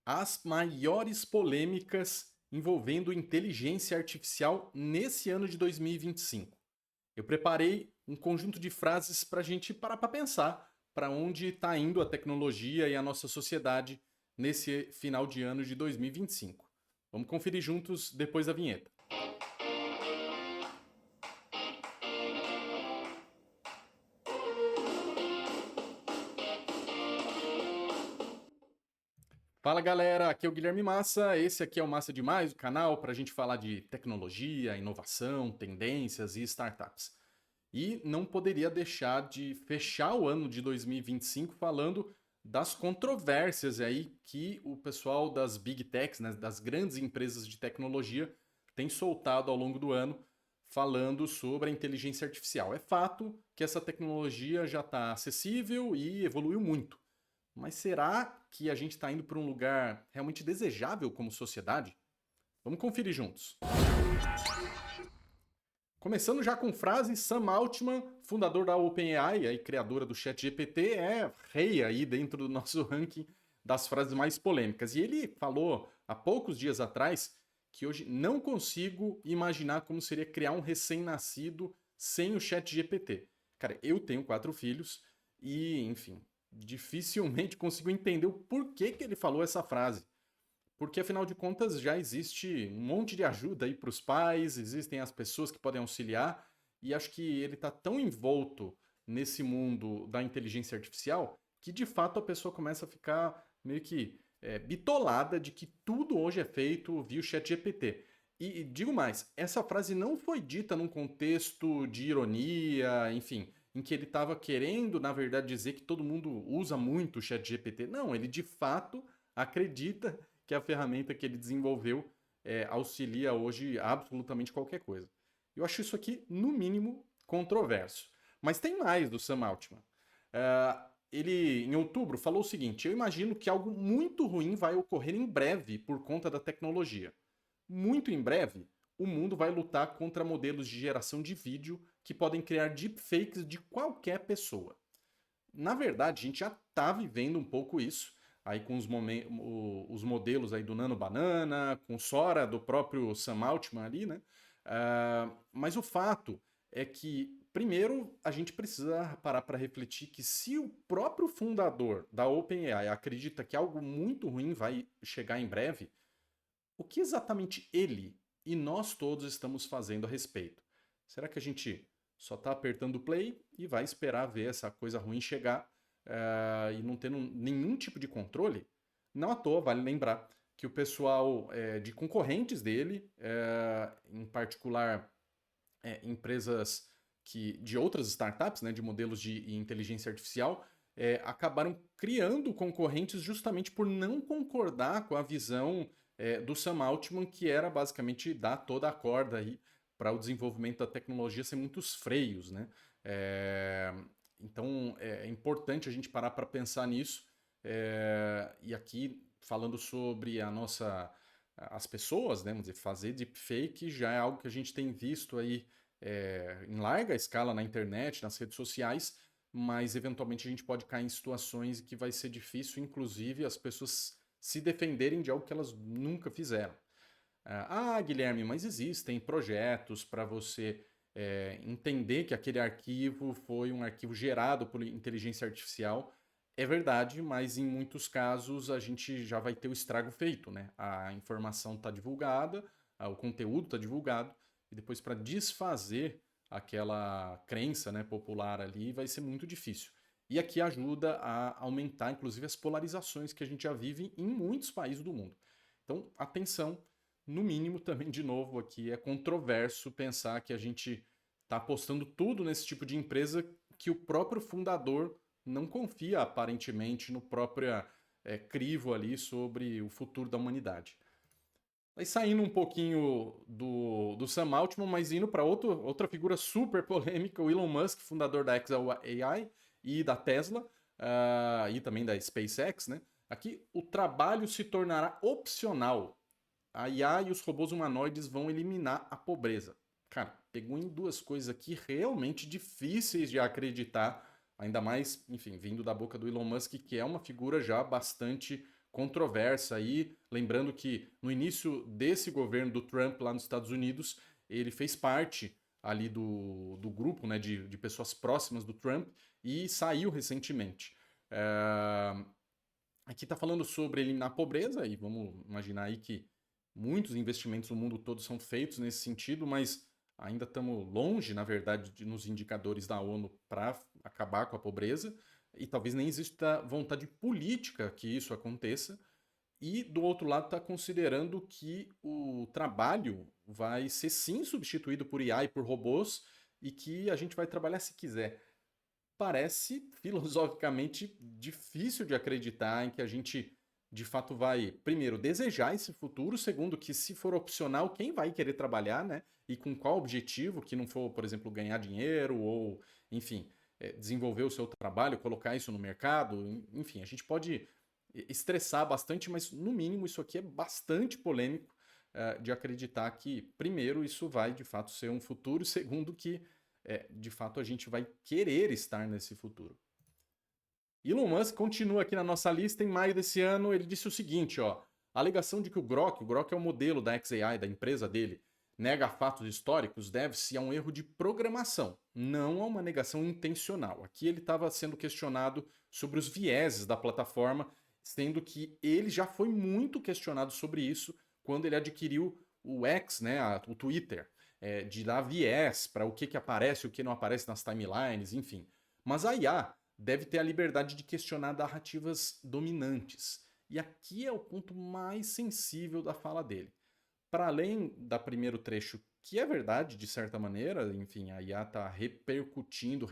As maiores polêmicas envolvendo inteligência artificial nesse ano de 2025. Eu preparei um conjunto de frases para a gente parar para pensar para onde está indo a tecnologia e a nossa sociedade nesse final de ano de 2025. Vamos conferir juntos depois da vinheta. Fala galera, aqui é o Guilherme Massa, esse aqui é o Massa Demais, o canal para a gente falar de tecnologia, inovação, tendências e startups. E não poderia deixar de fechar o ano de 2025 falando das controvérsias aí que o pessoal das Big Techs, né, das grandes empresas de tecnologia, tem soltado ao longo do ano falando sobre a inteligência artificial. É fato que essa tecnologia já está acessível e evoluiu muito. Mas será que a gente está indo para um lugar realmente desejável como sociedade? Vamos conferir juntos. Começando já com frase, Sam Altman, fundador da OpenAI e criadora do ChatGPT, é rei aí dentro do nosso ranking das frases mais polêmicas. E ele falou há poucos dias atrás que hoje não consigo imaginar como seria criar um recém-nascido sem o ChatGPT. Cara, eu tenho 4 filhos e, enfim, dificilmente consigo entender o porquê que ele falou essa frase. Porque afinal de contas já existe um monte de ajuda aí para os pais, existem as pessoas que podem auxiliar, e acho que ele está tão envolto nesse mundo da inteligência artificial que de fato a pessoa começa a ficar meio que bitolada de que tudo hoje é feito via o ChatGPT. E digo mais, essa frase não foi dita num contexto de ironia, enfim, em que ele estava querendo, na verdade, dizer que todo mundo usa muito o ChatGPT. Não, ele de fato acredita que a ferramenta que ele desenvolveu auxilia hoje absolutamente qualquer coisa. Eu acho isso aqui, no mínimo, controverso. Mas tem mais do Sam Altman. Ele, em outubro, falou o seguinte: eu imagino que algo muito ruim vai ocorrer em breve por conta da tecnologia. Muito em breve, o mundo vai lutar contra modelos de geração de vídeo que podem criar deepfakes de qualquer pessoa. Na verdade, a gente já está vivendo um pouco isso, aí com os modelos aí do Nano Banana, com Sora, do próprio Sam Altman ali, né? Mas o fato é que, primeiro, a gente precisa parar para refletir que se o próprio fundador da OpenAI acredita que algo muito ruim vai chegar em breve, o que exatamente ele e nós todos estamos fazendo a respeito? Será que a gente só está apertando play e vai esperar ver essa coisa ruim chegar e não tendo nenhum tipo de controle? Não à toa, vale lembrar que o pessoal de concorrentes dele, em particular empresas de outras startups, né, de modelos de inteligência artificial, acabaram criando concorrentes justamente por não concordar com a visão do Sam Altman, que era basicamente dar toda a corda aí para o desenvolvimento da tecnologia sem muitos freios, né? Então é importante a gente parar para pensar nisso. E aqui falando sobre as pessoas, né, vamos dizer, fazer deepfake já é algo que a gente tem visto aí em larga escala na internet, nas redes sociais, mas eventualmente a gente pode cair em situações que vai ser difícil, inclusive, as pessoas se defenderem de algo que elas nunca fizeram. Guilherme, mas existem projetos para você entender que aquele arquivo foi um arquivo gerado por inteligência artificial. É verdade, mas em muitos casos a gente já vai ter o estrago feito, né? A informação está divulgada, o conteúdo está divulgado, e depois para desfazer aquela crença, né, popular ali vai ser muito difícil. E aqui ajuda a aumentar, inclusive, as polarizações que a gente já vive em muitos países do mundo. Então, atenção, no mínimo, também, de novo, aqui é controverso pensar que a gente está apostando tudo nesse tipo de empresa que o próprio fundador não confia aparentemente no próprio crivo ali sobre o futuro da humanidade. Aí saindo um pouquinho do Sam Altman, mas indo para outra figura super polêmica, o Elon Musk, fundador da XAI e da Tesla, e também da SpaceX, né? Aqui o trabalho se tornará opcional. A IA e os robôs humanoides vão eliminar a pobreza. Cara, pegou em duas coisas aqui realmente difíceis de acreditar, ainda mais, enfim, vindo da boca do Elon Musk, que é uma figura já bastante controversa aí, lembrando que no início desse governo do Trump lá nos Estados Unidos, ele fez parte ali do grupo, né, de pessoas próximas do Trump e saiu recentemente. É, aqui está falando sobre eliminar a pobreza, e vamos imaginar aí que muitos investimentos no mundo todo são feitos nesse sentido, mas ainda estamos longe, na verdade, nos indicadores da ONU para acabar com a pobreza, e talvez nem exista vontade política que isso aconteça. E do outro lado está considerando que o trabalho vai ser sim substituído por IA e por robôs e que a gente vai trabalhar se quiser. Parece filosoficamente difícil de acreditar em que a gente de fato vai, primeiro, desejar esse futuro, segundo, que se for opcional, quem vai querer trabalhar, né? E com qual objetivo, que não for, por exemplo, ganhar dinheiro ou, enfim, desenvolver o seu trabalho, colocar isso no mercado, enfim, a gente pode estressar bastante, mas no mínimo isso aqui é bastante polêmico de acreditar que, primeiro, isso vai de fato ser um futuro, e segundo, que de fato a gente vai querer estar nesse futuro. Elon Musk continua aqui na nossa lista. Em maio desse ano, ele disse o seguinte, ó, a alegação de que o Grok é o modelo da XAI, da empresa dele, nega fatos históricos deve-se a um erro de programação, não a uma negação intencional. Aqui ele estava sendo questionado sobre os vieses da plataforma, sendo que ele já foi muito questionado sobre isso quando ele adquiriu o X, né, o Twitter, de dar viés para o que aparece e o que não aparece nas timelines, enfim. Mas a IA deve ter a liberdade de questionar narrativas dominantes. E aqui é o ponto mais sensível da fala dele. Para além da primeiro trecho, que é verdade de certa maneira, enfim, a IA está repercutindo,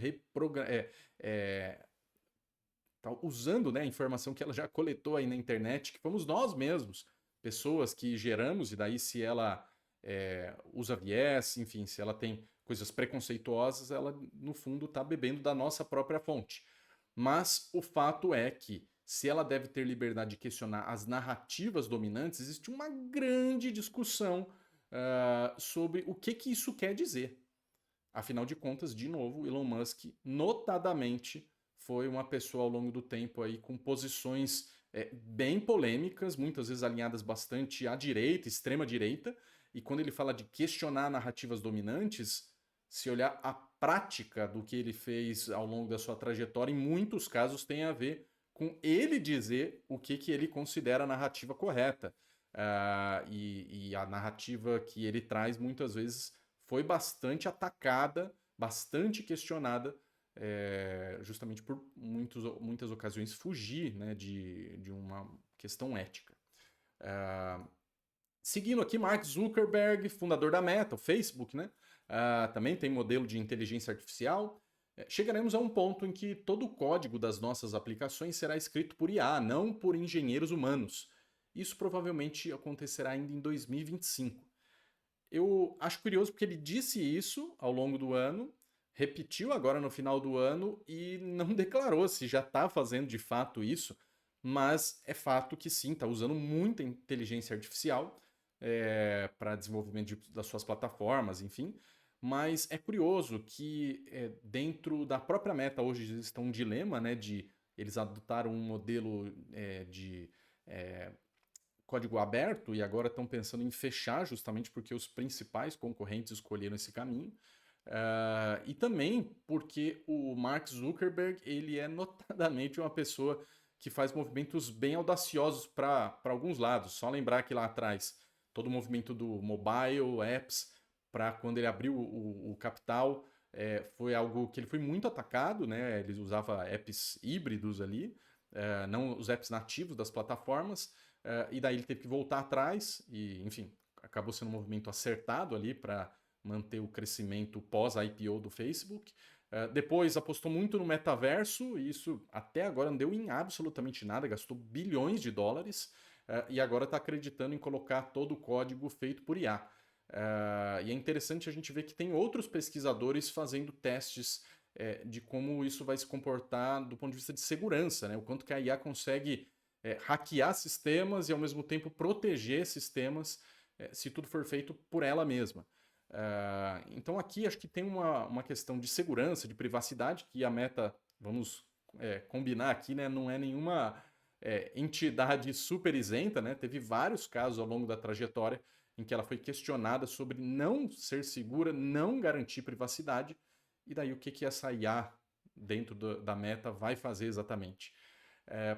tá usando, né, a informação que ela já coletou aí na internet, que fomos nós mesmos, pessoas que geramos, e daí se ela usa viés, enfim, se ela tem coisas preconceituosas, ela no fundo está bebendo da nossa própria fonte. Mas o fato é que, se ela deve ter liberdade de questionar as narrativas dominantes, existe uma grande discussão sobre o que isso quer dizer. Afinal de contas, de novo, Elon Musk, notadamente, foi uma pessoa ao longo do tempo aí com posições bem polêmicas, muitas vezes alinhadas bastante à direita, extrema direita, e quando ele fala de questionar narrativas dominantes, se olhar a prática do que ele fez ao longo da sua trajetória, em muitos casos tem a ver com ele dizer o que ele considera a narrativa correta. E a narrativa que ele traz muitas vezes foi bastante atacada, bastante questionada, justamente por muitas ocasiões fugir, né, de uma questão ética. Seguindo aqui, Mark Zuckerberg, fundador da Meta, o Facebook, né? Também tem modelo de inteligência artificial. Chegaremos a um ponto em que todo o código das nossas aplicações será escrito por IA, não por engenheiros humanos. Isso provavelmente acontecerá ainda em 2025. Eu acho curioso porque ele disse isso ao longo do ano, repetiu agora no final do ano e não declarou se já está fazendo de fato isso, mas é fato que sim, está usando muita inteligência artificial para desenvolvimento das suas plataformas, enfim. Mas é curioso que dentro da própria Meta hoje está um dilema, né, de eles adotaram um modelo de código aberto e agora estão pensando em fechar justamente porque os principais concorrentes escolheram esse caminho. E também porque o Mark Zuckerberg ele é notadamente uma pessoa que faz movimentos bem audaciosos para alguns lados. Só lembrar que lá atrás todo o movimento do mobile, apps, para quando ele abriu o capital, foi algo que ele foi muito atacado, né? Ele usava apps híbridos ali, não os apps nativos das plataformas, e daí ele teve que voltar atrás, e enfim, acabou sendo um movimento acertado ali para manter o crescimento pós-IPO do Facebook. Depois apostou muito no metaverso, e isso até agora não deu em absolutamente nada, gastou bilhões de dólares, e agora está acreditando em colocar todo o código feito por IA. E é interessante a gente ver que tem outros pesquisadores fazendo testes de como isso vai se comportar do ponto de vista de segurança, né? O quanto que a IA consegue hackear sistemas e ao mesmo tempo proteger sistemas se tudo for feito por ela mesma. Então aqui acho que tem uma questão de segurança, de privacidade, que a Meta, vamos combinar aqui, né, não é nenhuma entidade super isenta, né? Teve vários casos ao longo da trajetória em que ela foi questionada sobre não ser segura, não garantir privacidade, e daí o que essa IA dentro da Meta vai fazer exatamente.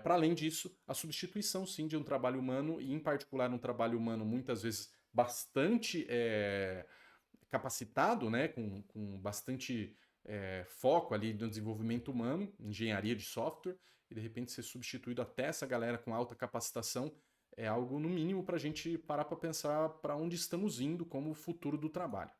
Para além disso, a substituição sim de um trabalho humano, e em particular um trabalho humano muitas vezes bastante capacitado, né, com bastante foco ali no desenvolvimento humano, engenharia de software, e de repente ser substituído até essa galera com alta capacitação é algo, no mínimo, para a gente parar para pensar para onde estamos indo como o futuro do trabalho.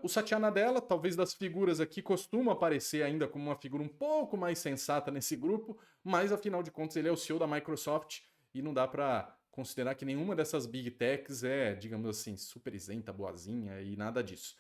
O Satya Nadella, talvez das figuras aqui, costuma aparecer ainda como uma figura um pouco mais sensata nesse grupo, mas afinal de contas ele é o CEO da Microsoft e não dá para considerar que nenhuma dessas big techs é, digamos assim, super isenta, boazinha e nada disso.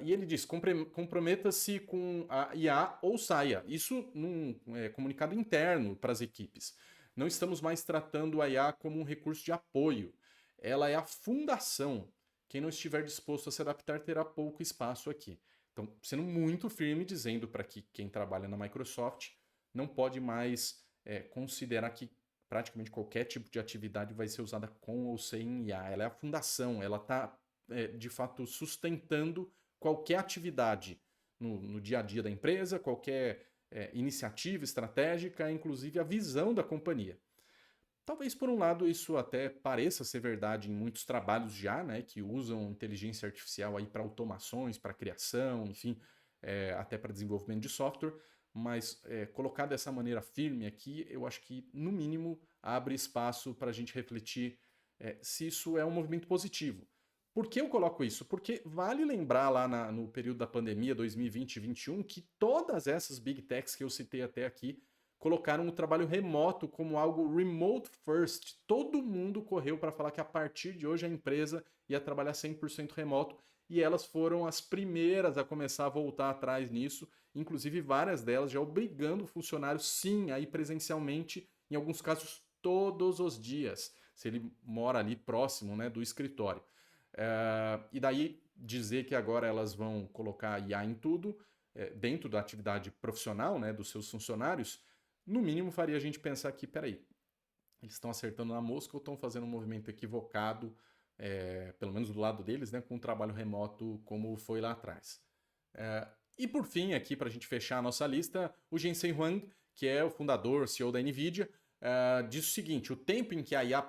E ele diz: comprometa-se com a IA ou saia. Isso num comunicado interno para as equipes. Não estamos mais tratando a IA como um recurso de apoio. Ela é a fundação. Quem não estiver disposto a se adaptar terá pouco espaço aqui. Então, sendo muito firme, dizendo para que quem trabalha na Microsoft não pode mais considerar que praticamente qualquer tipo de atividade vai ser usada com ou sem IA. Ela é a fundação, ela está, de fato, sustentando qualquer atividade no dia a dia da empresa, qualquer iniciativa estratégica, inclusive a visão da companhia. Talvez por um lado isso até pareça ser verdade em muitos trabalhos já, né, que usam inteligência artificial aí para automações, para criação, enfim, até para desenvolvimento de software, mas colocar dessa maneira firme aqui, eu acho que no mínimo abre espaço para a gente refletir se isso é um movimento positivo. Por que eu coloco isso? Porque vale lembrar lá no período da pandemia 2020 e 2021 que todas essas big techs que eu citei até aqui colocaram o trabalho remoto como algo remote first. Todo mundo correu para falar que a partir de hoje a empresa ia trabalhar 100% remoto e elas foram as primeiras a começar a voltar atrás nisso, inclusive várias delas já obrigando o funcionário sim a ir presencialmente, em alguns casos todos os dias, se ele mora ali próximo, né, do escritório. E daí dizer que agora elas vão colocar IA em tudo, dentro da atividade profissional, né, dos seus funcionários, no mínimo faria a gente pensar que, peraí, eles estão acertando na mosca ou estão fazendo um movimento equivocado, pelo menos do lado deles, né, com o trabalho remoto como foi lá atrás. E por fim, aqui para a gente fechar a nossa lista, o Jensen Huang, que é o fundador, CEO da NVIDIA, diz o seguinte: o tempo em que a IA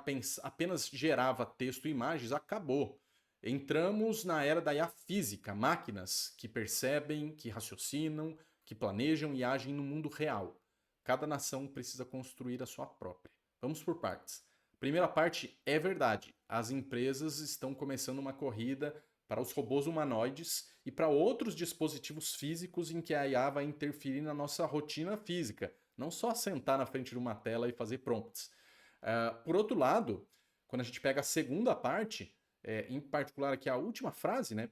apenas gerava texto e imagens acabou. Entramos na era da IA física, máquinas que percebem, que raciocinam, que planejam e agem no mundo real. Cada nação precisa construir a sua própria. Vamos por partes. Primeira parte é verdade. As empresas estão começando uma corrida para os robôs humanoides e para outros dispositivos físicos em que a IA vai interferir na nossa rotina física, não só sentar na frente de uma tela e fazer prompts. Por outro lado, quando a gente pega a segunda parte, em particular aqui a última frase, né?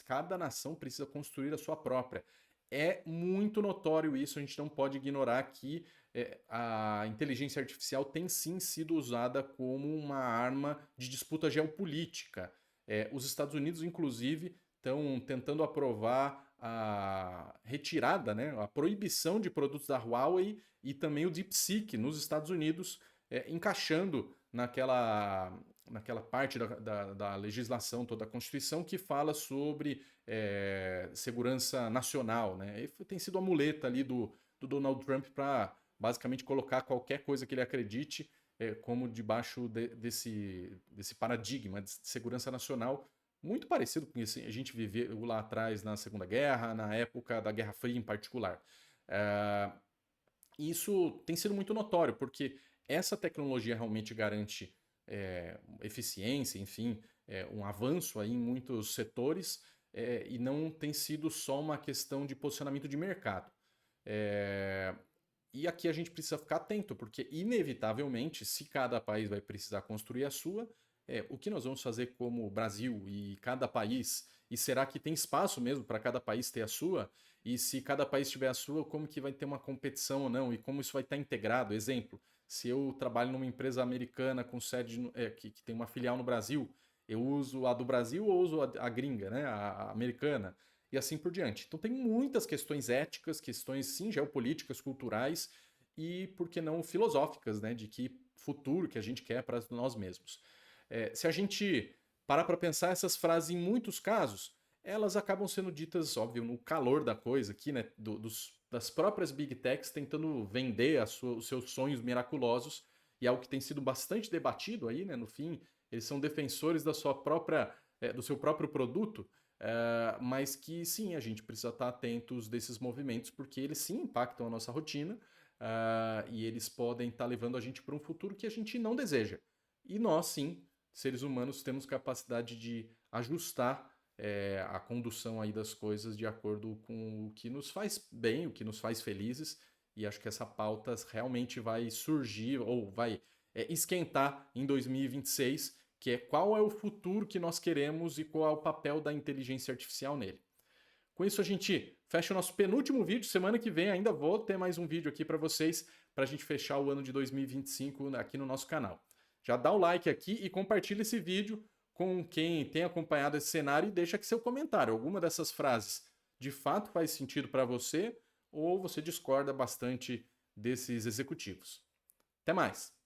Cada nação precisa construir a sua própria. É muito notório isso, a gente não pode ignorar que a inteligência artificial tem sim sido usada como uma arma de disputa geopolítica. Os Estados Unidos, inclusive, estão tentando aprovar a retirada, né, a proibição de produtos da Huawei e também o DeepSeek nos Estados Unidos, encaixando naquela parte da legislação, toda a Constituição, que fala sobre segurança nacional. Né? E tem sido a muleta ali do Donald Trump para basicamente colocar qualquer coisa que ele acredite como debaixo desse paradigma de segurança nacional, muito parecido com isso a gente viveu lá atrás na Segunda Guerra, na época da Guerra Fria em particular. Isso tem sido muito notório, porque essa tecnologia realmente garante eficiência, enfim, um avanço aí em muitos setores, e não tem sido só uma questão de posicionamento de mercado. E aqui a gente precisa ficar atento, porque inevitavelmente, se cada país vai precisar construir a sua, o que nós vamos fazer como Brasil e cada país, e será que tem espaço mesmo para cada país ter a sua? E se cada país tiver a sua, como que vai ter uma competição ou não? E como isso vai estar integrado? Exemplo, se eu trabalho numa empresa americana com sede que tem uma filial no Brasil, eu uso a do Brasil ou uso a gringa, né? A americana? E assim por diante. Então tem muitas questões éticas, questões sim geopolíticas, culturais, e, por que não, filosóficas, né? De que futuro que a gente quer para nós mesmos. Se a gente parar para pensar essas frases em muitos casos, elas acabam sendo ditas, óbvio, no calor da coisa aqui, né? Das próprias Big Techs tentando vender os seus sonhos miraculosos, e é algo que tem sido bastante debatido aí, né? No fim, eles são defensores da sua própria, do seu próprio produto, mas que sim, a gente precisa estar atentos desses movimentos, porque eles sim impactam a nossa rotina, e eles podem estar levando a gente para um futuro que a gente não deseja. E nós, sim, seres humanos, temos capacidade de ajustar a condução aí das coisas de acordo com o que nos faz bem, o que nos faz felizes, e acho que essa pauta realmente vai surgir ou vai esquentar em 2026, que é qual é o futuro que nós queremos e qual é o papel da inteligência artificial nele. Com isso a gente fecha o nosso penúltimo vídeo. Semana que vem ainda vou ter mais um vídeo aqui para vocês, para a gente fechar o ano de 2025 aqui no nosso canal. Já dá o like aqui e compartilha esse vídeo com quem tem acompanhado esse cenário e deixa aqui seu comentário. Alguma dessas frases de fato faz sentido para você ou você discorda bastante desses executivos? Até mais!